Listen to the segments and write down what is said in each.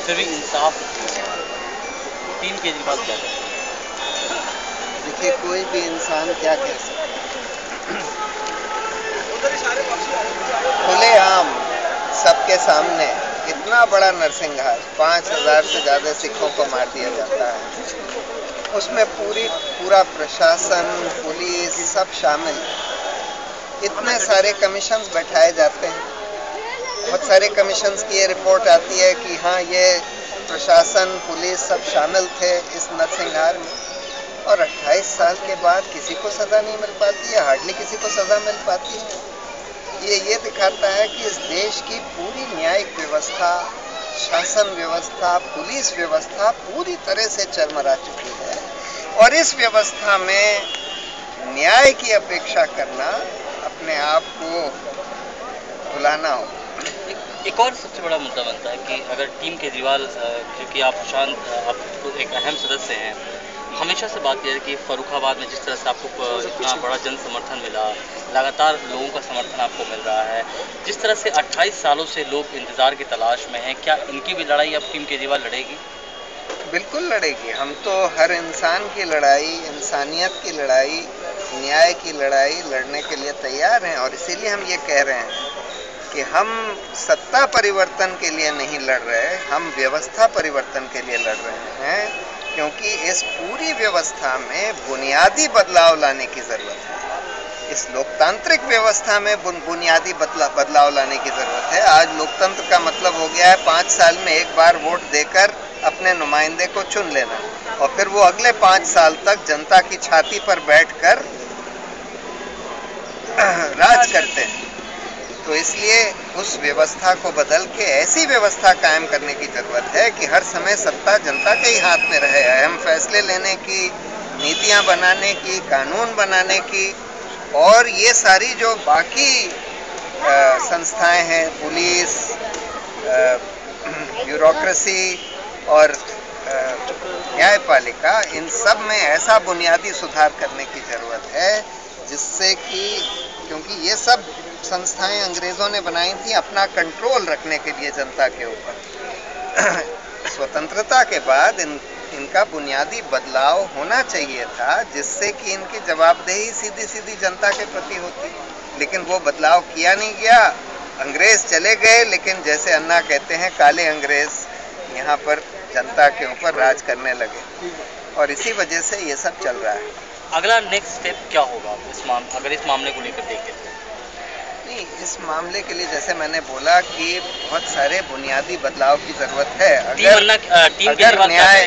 फिर भी इंसाफ टीम केजरीवाल क्या कहते हैं? देखिए, कोई भी इंसान क्या कह सकता है, खुलेआम सबके सामने इतना बड़ा नरसंहार, 5,000 से ज़्यादा सिखों को मार दिया जाता है। उसमें पूरा प्रशासन, पुलिस सब शामिल है। इतने सारे कमीशंस बैठाए जाते हैं, बहुत सारे कमीशंस की ये रिपोर्ट आती है कि हाँ, ये प्रशासन, पुलिस सब शामिल थे इस नरसंहार में, और 28 साल के बाद किसी को सज़ा नहीं मिल पाती है, हार्डली किसी को सज़ा मिल पाती है। ये दिखाता है कि इस देश की पूरी न्यायिक व्यवस्था, शासन व्यवस्था, पुलिस व्यवस्था पूरी तरह से चरमरा चुकी है, और इस व्यवस्था में न्याय की अपेक्षा करना अपने आप को भुलाना हो। एक और सबसे बड़ा मुद्दा बनता है कि अगर टीम केजरीवाल, क्योंकि आप एक अहम सदस्य हैं, हमेशा से बात यह है कि फर्रुखाबाद में जिस तरह से आपको इतना बड़ा जन समर्थन मिला, लगातार लोगों का समर्थन आपको मिल रहा है, जिस तरह से 28 सालों से लोग इंतज़ार की तलाश में हैं, क्या इनकी भी लड़ाई अब टीम केजरीवाल लड़ेगी? बिल्कुल लड़ेगी। हम तो हर इंसान की लड़ाई, इंसानियत की लड़ाई, न्याय की लड़ाई लड़ने के लिए तैयार हैं, और इसीलिए हम ये कह रहे हैं कि हम सत्ता परिवर्तन के लिए नहीं लड़ रहे, हम व्यवस्था परिवर्तन के लिए लड़ रहे हैं, क्योंकि इस पूरी व्यवस्था में बुनियादी बदलाव लाने की ज़रूरत है। इस लोकतांत्रिक व्यवस्था में बुनियादी बदलाव लाने की ज़रूरत है। आज लोकतंत्र का मतलब हो गया है 5 साल में एक बार वोट देकर अपने नुमाइंदे को चुन लेना, और फिर वो अगले 5 साल तक जनता की छाती पर बैठकर राज करते हैं। तो इसलिए उस व्यवस्था को बदल के ऐसी व्यवस्था कायम करने की ज़रूरत है कि हर समय सत्ता जनता के ही हाथ में रहे, अहम फैसले लेने की, नीतियां बनाने की, कानून बनाने की, और ये सारी जो बाकी संस्थाएं हैं, पुलिस, ब्यूरोक्रेसी और न्यायपालिका, इन सब में ऐसा बुनियादी सुधार करने की ज़रूरत है जिससे कि, क्योंकि ये सब संस्थाएं अंग्रेज़ों ने बनाई थी अपना कंट्रोल रखने के लिए जनता के ऊपर। स्वतंत्रता के बाद इनका बुनियादी बदलाव होना चाहिए था, जिससे कि इनकी जवाबदेही सीधी सीधी जनता के प्रति होती, लेकिन वो बदलाव किया नहीं गया। अंग्रेज़ चले गए, लेकिन जैसे अन्ना कहते हैं, काले अंग्रेज़ यहाँ पर जनता के ऊपर राज करने लगे, और इसी वजह से ये सब चल रहा है। अगला नेक्स्ट स्टेप क्या होगा अगर इस मामले को लेकर देखें तो? नहीं, इस मामले के लिए जैसे मैंने बोला कि बहुत सारे बुनियादी बदलाव की ज़रूरत है। अगर न्याय,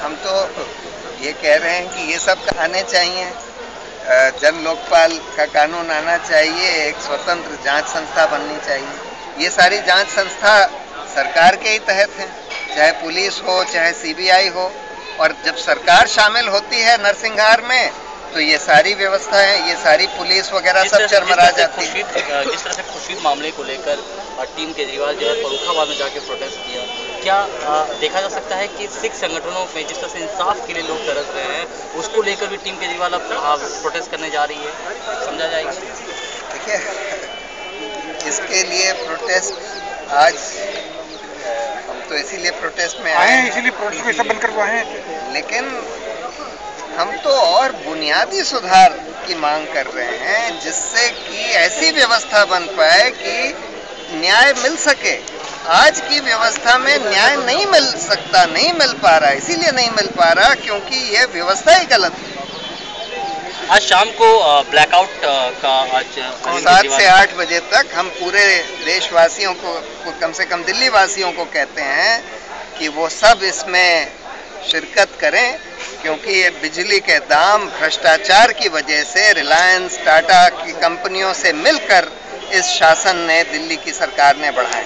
हम तो ये कह रहे हैं कि ये सब आने चाहिए, जन लोकपाल का कानून आना चाहिए, एक स्वतंत्र जांच संस्था बननी चाहिए। ये सारी जांच संस्था सरकार के ही तहत हैं, चाहे पुलिस हो, चाहे सीबीआई हो, और जब सरकार शामिल होती है नरसंहार में, तो ये सारी व्यवस्थाएं, ये सारी पुलिस वगैरह सब चरमरा जाती है। जिस तरह से खुर्शीद मामले को लेकर टीम केजरीवाल जो है फर्रुखाबाद में जाके प्रोटेस्ट किया, क्या देखा जा सकता है कि सिख संगठनों में जिस तरह से इंसाफ के लिए लोग तरस रहे हैं, उसको लेकर भी टीम केजरीवाल अब प्रोटेस्ट करने जा रही है, समझा जाएगा? देखिए, इसके लिए प्रोटेस्ट आज हम तो इसीलिए प्रोटेस्ट में आए हैं, इसीलिए प्रोटेस्ट में सब बनकर आए हैं, लेकिन हम तो और बुनियादी सुधार की मांग कर रहे हैं, जिससे कि ऐसी व्यवस्था बन पाए कि न्याय मिल सके। आज की व्यवस्था में न्याय नहीं मिल सकता, नहीं मिल पा रहा, इसीलिए नहीं मिल पा रहा क्योंकि ये व्यवस्था ही गलत है। आज शाम को ब्लैकआउट का आज 7 से 8 बजे तक हम पूरे देशवासियों को, कम से कम दिल्ली वासियों को कहते हैं कि वो सब इसमें शिरकत करें, क्योंकि ये बिजली के दाम भ्रष्टाचार की वजह से रिलायंस, टाटा की कंपनियों से मिलकर इस शासन ने, दिल्ली की सरकार ने बढ़ाए।